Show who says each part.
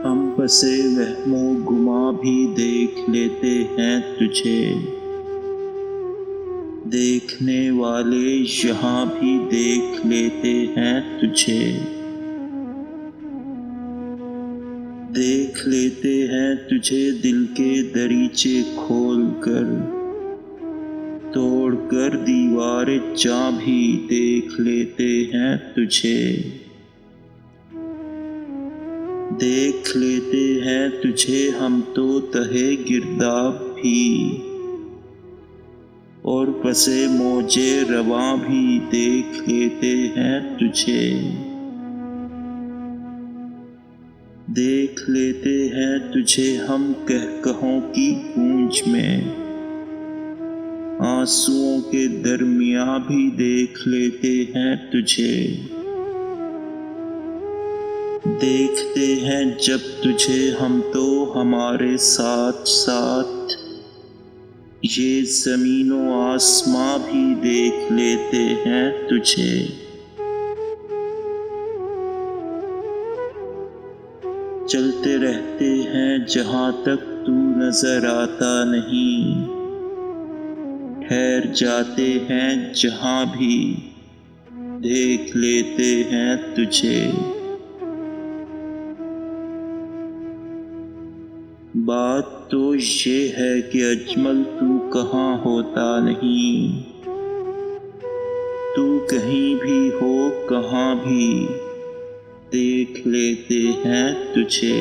Speaker 1: हम बसे वहमो गुमा भी देख लेते हैं तुझे। देखने वाले यहाँ भी देख लेते हैं तुझे। देख लेते हैं तुझे दिल के दरीचे खोल कर। तोड़ कर दीवारें जा भी देख लेते हैं तुझे। देख लेते हैं तुझे हम तो तहे गिरदाब भी, और बसे मौजे रवां भी देख लेते हैं तुझे। देख लेते हैं तुझे हम कहकहों की गूंज में। आंसुओं के दरमियां भी देख लेते हैं तुझे। देखते हैं जब तुझे हम तो हमारे साथ साथ ये ज़मीनो आसमां भी देख लेते हैं तुझे। चलते रहते हैं जहाँ तक तू नजर आता नहीं। ठहर जाते हैं जहाँ भी देख लेते हैं तुझे। बात तो ये है कि अजमल तू कहाँ होता नहीं। तू कहीं भी हो कहाँ भी देख लेते हैं तुझे।